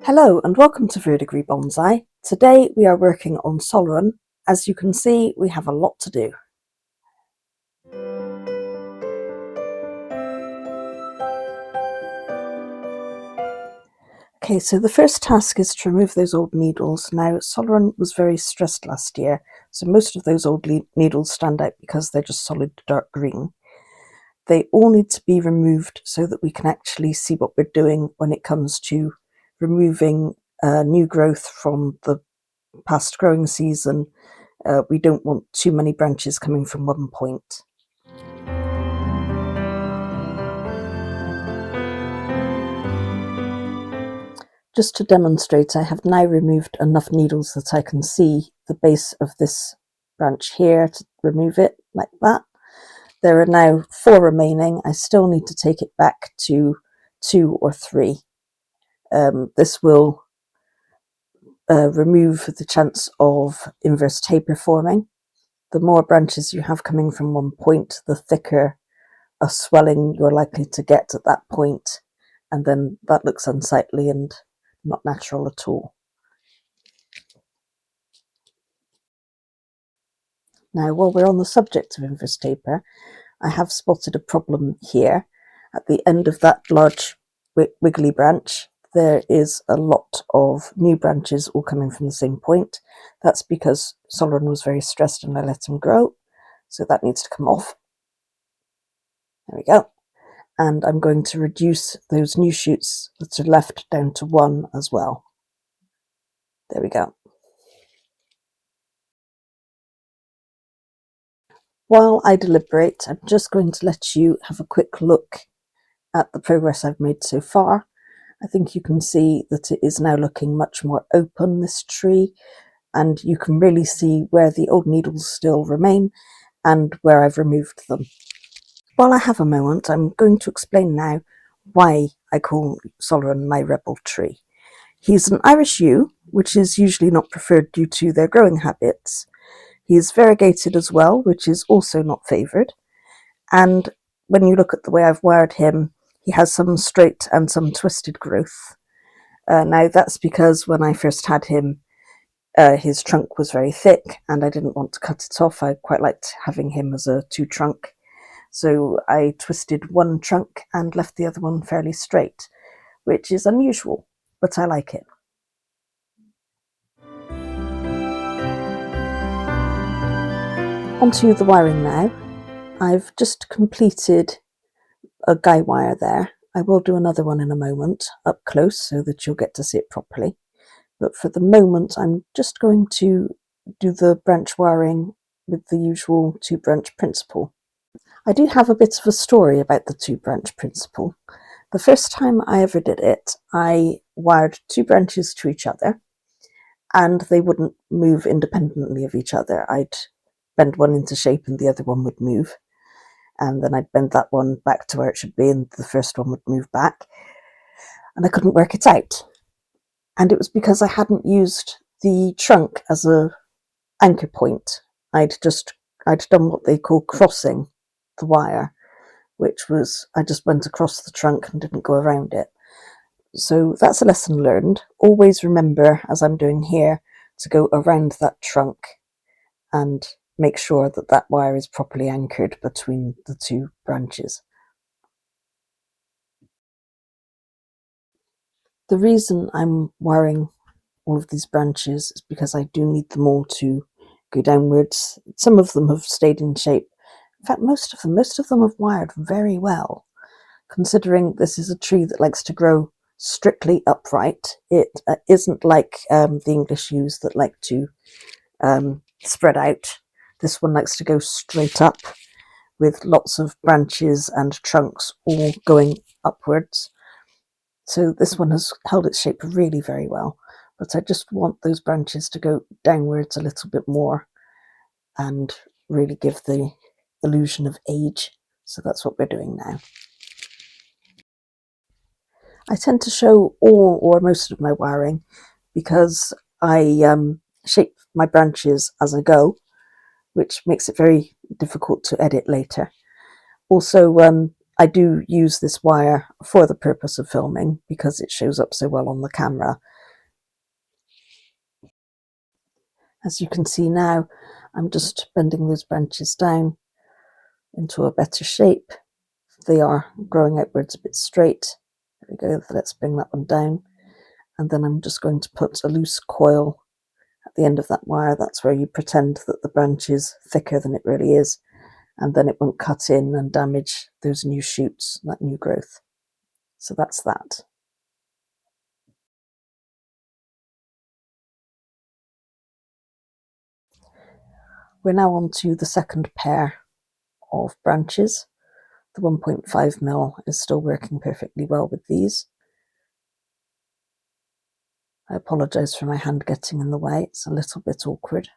Hello and welcome to Yew Bonsai. Today we are working on Solaran. As you can see, we have a lot to do. Okay, so the first task is to remove those old needles. Now, Solaran was very stressed last year, so most of those old needles stand out because they're just solid dark green. They all need to be removed so that we can actually see what we're doing when it comes to removing new growth from the past growing season. We don't want too many branches coming from one point. Just to demonstrate, I have now removed enough needles that I can see the base of this branch here to remove it like that. There are now 4 remaining. I still need to take it back to 2 or 3. This will remove the chance of inverse taper forming. The more branches you have coming from one point, the thicker a swelling you're likely to get at that point, and then that looks unsightly and not natural at all. Now, while we're on the subject of inverse taper, I have spotted a problem here. At the end of that large wiggly branch, there is a lot of new branches all coming from the same point. That's because Solaran was very stressed and I let him grow, so that needs to come off. There we go. And I'm going to reduce those new shoots that are left down to 1 as well. There we go. While I deliberate, I'm just going to let you have a quick look at the progress I've made so far. I think you can see that it is now looking much more open, this tree, and you can really see where the old needles still remain and where I've removed them. While I have a moment, I'm going to explain now why I call Solaran my rebel tree. He's an Irish yew, which is usually not preferred due to their growing habits. He is variegated as well, which is also not favoured. And when you look at the way I've wired him, he has some straight and some twisted growth. Now that's because when I first had him, his trunk was very thick and I didn't want to cut it off. I quite liked having him as a 2 trunk. So I twisted one trunk and left the other one fairly straight, which is unusual, but I like it. Onto the wiring now. I've just completed a guy wire there. I will do another one in a moment up close so that you'll get to see it properly. But for the moment, I'm just going to do the branch wiring with the usual 2-branch principle. I do have a bit of a story about the 2-branch principle. The first time I ever did it, I wired 2 branches to each other and they wouldn't move independently of each other. I'd bend one into shape and the other one would move. And then I'd bend that one back to where it should be and the first one would move back. And I couldn't work it out. And it was because I hadn't used the trunk as a anchor point. I'd done what they call crossing the wire, which was I just went across the trunk and didn't go around it. So that's a lesson learned. Always remember, as I'm doing here, to go around that trunk and make sure that that wire is properly anchored between the 2 branches. The reason I'm wiring all of these branches is because I do need them all to go downwards. Some of them have stayed in shape. In fact, most of them have wired very well, considering this is a tree that likes to grow strictly upright. It isn't like the English yews that like to spread out. This one likes to go straight up with lots of branches and trunks all going upwards. So this one has held its shape really very well, but I just want those branches to go downwards a little bit more and really give the illusion of age. So that's what we're doing now. I tend to show all or most of my wiring because I shape my branches as I go, which makes it very difficult to edit later. Also, I do use this wire for the purpose of filming because it shows up so well on the camera. As you can see now, I'm just bending those branches down into a better shape. They are growing outwards a bit straight. There we go, let's bring that one down. And then I'm just going to put a loose coil at the end of that wire. That's where you pretend that the branch is thicker than it really is, and then it won't cut in and damage those new shoots, that new growth. So that's that. We're now on to the second pair of branches. The 1.5mm is still working perfectly well with these. I apologise for my hand getting in the way, it's a little bit awkward.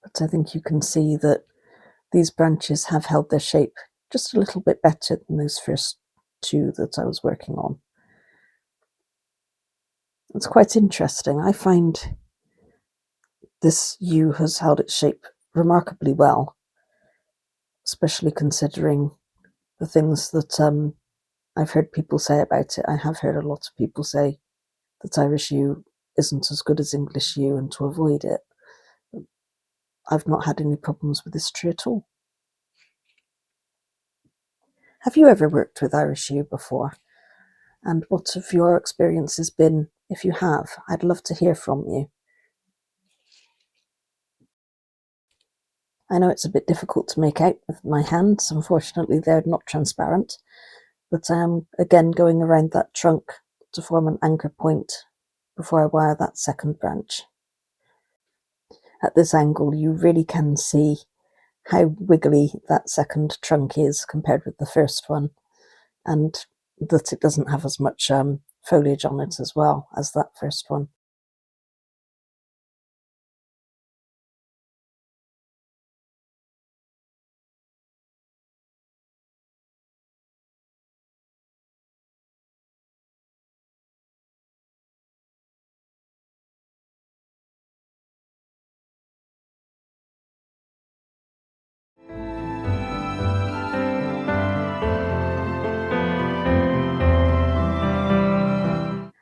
But I think you can see that these branches have held their shape just a little bit better than those first two that I was working on. It's quite interesting. I find this yew has held its shape remarkably well, especially considering the things that I've heard people say about it. I have heard a lot of people say that Irish yew isn't as good as English yew and to avoid it. I've not had any problems with this tree at all. Have you ever worked with Irish yew before? And what have your experiences been if you have? I'd love to hear from you. I know it's a bit difficult to make out with my hands. Unfortunately, they're not transparent, but I am again going around that trunk to form an anchor point before I wire that second branch. At this angle, you really can see how wiggly that second trunk is compared with the first one, and that it doesn't have as much foliage on it as well as that first one.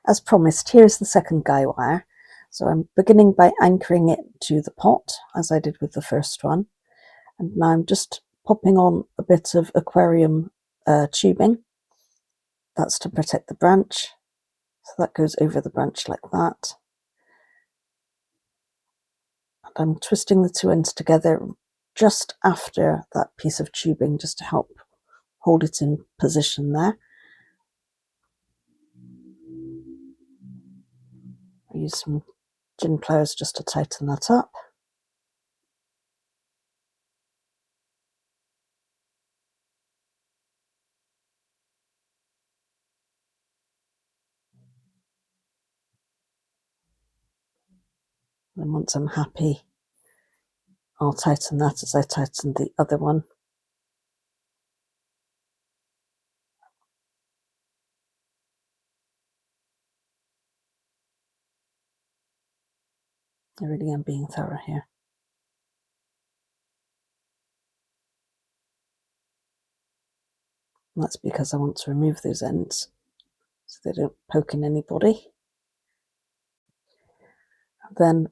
As promised, here's the second guy wire. So I'm beginning by anchoring it to the pot, as I did with the first one. And now I'm just popping on a bit of aquarium tubing. That's to protect the branch. So that goes over the branch like that. And I'm twisting the two ends together just after that piece of tubing, just to help hold it in position there. I use some gin pliers just to tighten that up. And once I'm happy, I'll tighten that as I tighten the other one. I really am being thorough here. And that's because I want to remove those ends so they don't poke in anybody. And then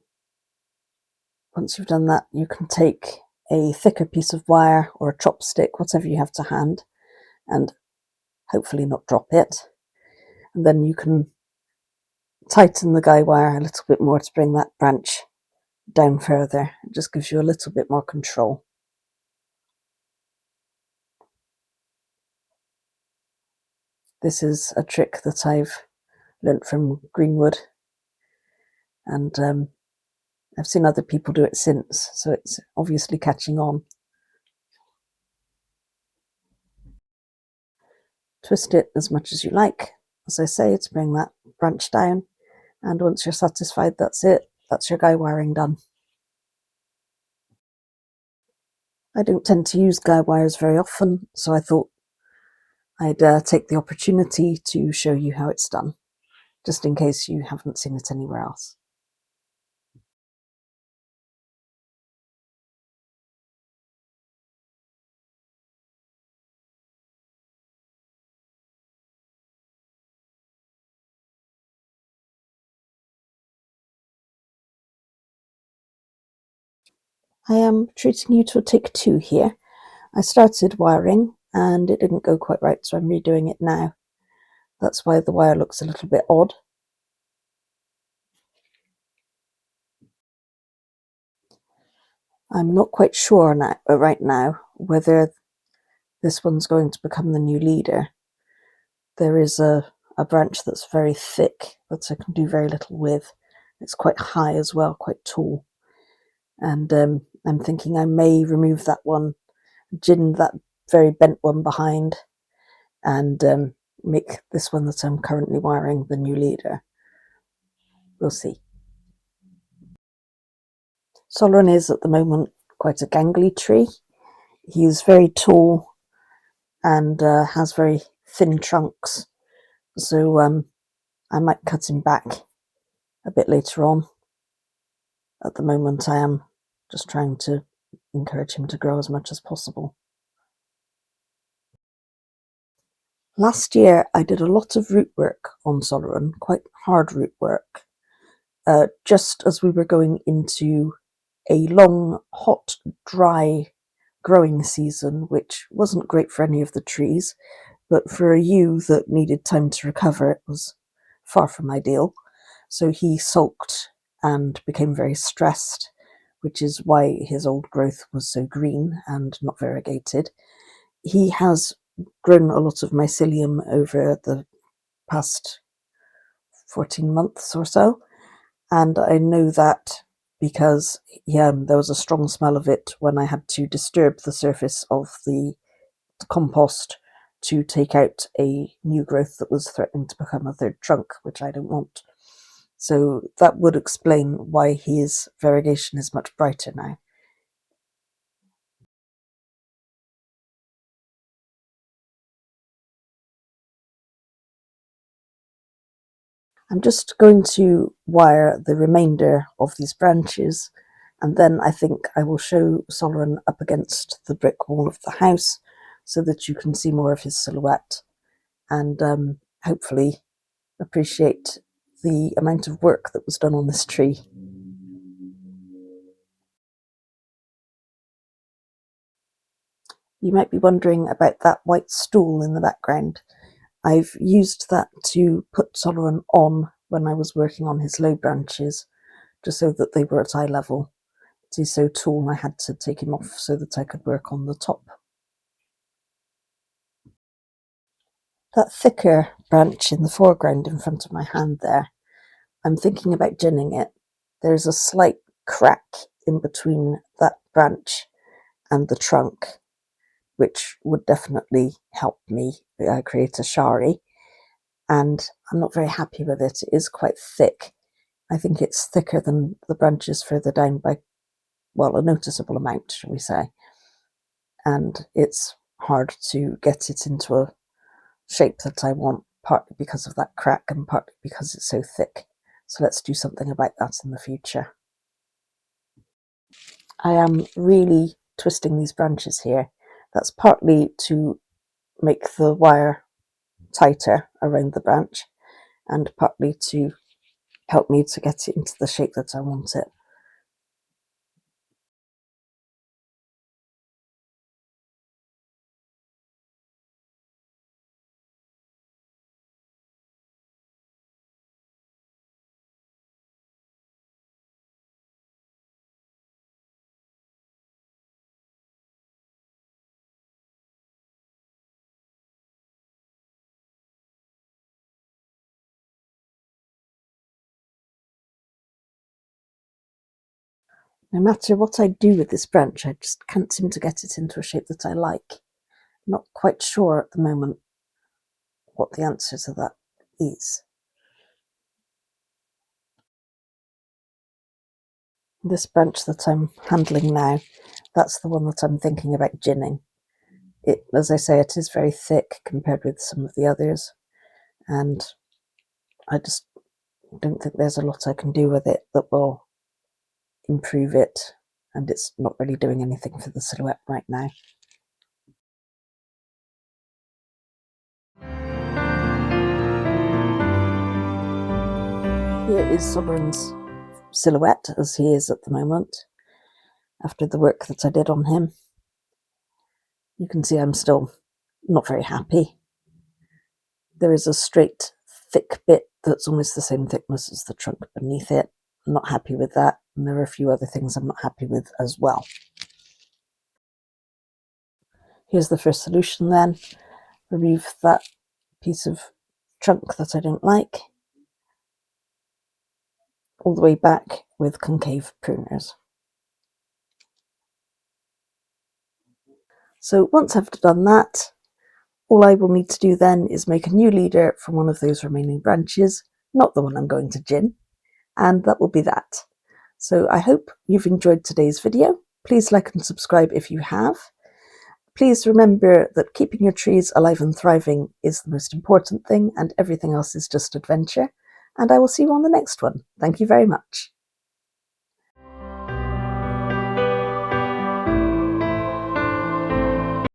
once you've done that, you can take a thicker piece of wire or a chopstick, whatever you have to hand, and hopefully not drop it. And then you can tighten the guy wire a little bit more to bring that branch down further. It just gives you a little bit more control. This is a trick that I've learnt from Greenwood, and I've seen other people do it since, so it's obviously catching on. Twist it as much as you like, as I say, to bring that branch down, and once you're satisfied, that's it. That's your guy wiring done. I don't tend to use guy wires very often, so I thought I'd take the opportunity to show you how it's done, just in case you haven't seen it anywhere else. I am treating you to a take two here. I started wiring and it didn't go quite right, so I'm redoing it now. That's why the wire looks a little bit odd. I'm not quite sure right now whether this one's going to become the new leader. There is a branch that's very thick that I can do very little with. It's quite high as well, quite tall. And I'm thinking I may remove that one, gin that very bent one behind, and make this one that I'm currently wiring the new leader. We'll see. Solaran is at the moment quite a gangly tree. He's very tall and has very thin trunks, so I might cut him back a bit later on. At the moment I am just trying to encourage him to grow as much as possible. Last year I did a lot of root work on Solaran, quite hard root work, just as we were going into a long, hot, dry growing season, which wasn't great for any of the trees, but for a yew that needed time to recover, it was far from ideal. So he sulked and became very stressed, which is why his old growth was so green and not variegated. He has grown a lot of mycelium over the past 14 months or so, and I know that because there was a strong smell of it when I had to disturb the surface of the compost to take out a new growth that was threatening to become a third trunk, which I don't want. So that would explain why his variegation is much brighter now. I'm just going to wire the remainder of these branches, and then I think I will show Solaran up against the brick wall of the house so that you can see more of his silhouette and hopefully appreciate the amount of work that was done on this tree. You might be wondering about that white stool in the background. I've used that to put Solaran on when I was working on his low branches, just so that they were at eye level. He's so tall I had to take him off so that I could work on the top. That thicker branch in the foreground in front of my hand there, I'm thinking about ginning it. There's a slight crack in between that branch and the trunk, which would definitely help me create a shari, and I'm not very happy with it. It is quite thick. I think it's thicker than the branches further down by, well, a noticeable amount, shall we say, and it's hard to get it into a shape that I want, partly because of that crack and partly because it's so thick. So let's do something about that in the future. I am really twisting these branches here. That's partly to make the wire tighter around the branch and partly to help me to get it into the shape that I want it. No matter what I do with this branch, I just can't seem to get it into a shape that I like. Not quite sure at the moment what the answer to that is. This branch that I'm handling now, that's the one that I'm thinking about ginning. It, as I say, it is very thick compared with some of the others, and I just don't think there's a lot I can do with it that will improve it, and it's not really doing anything for the silhouette right now. Here is Solaran's silhouette as he is at the moment. after the work that I did on him. You can see I'm still not very happy. There is a straight, thick bit that's almost the same thickness as the trunk beneath it. I'm not happy with that, and there are a few other things I'm not happy with as well. Here's the first solution then. Remove that piece of trunk that I don't like, all the way back with concave pruners. So once I've done that, all I will need to do then is make a new leader from one of those remaining branches, not the one I'm going to gin, and that will be that. So I hope you've enjoyed today's video. Please like and subscribe if you have. Please remember that keeping your trees alive and thriving is the most important thing, and everything else is just adventure. And I will see you on the next one. Thank you very much.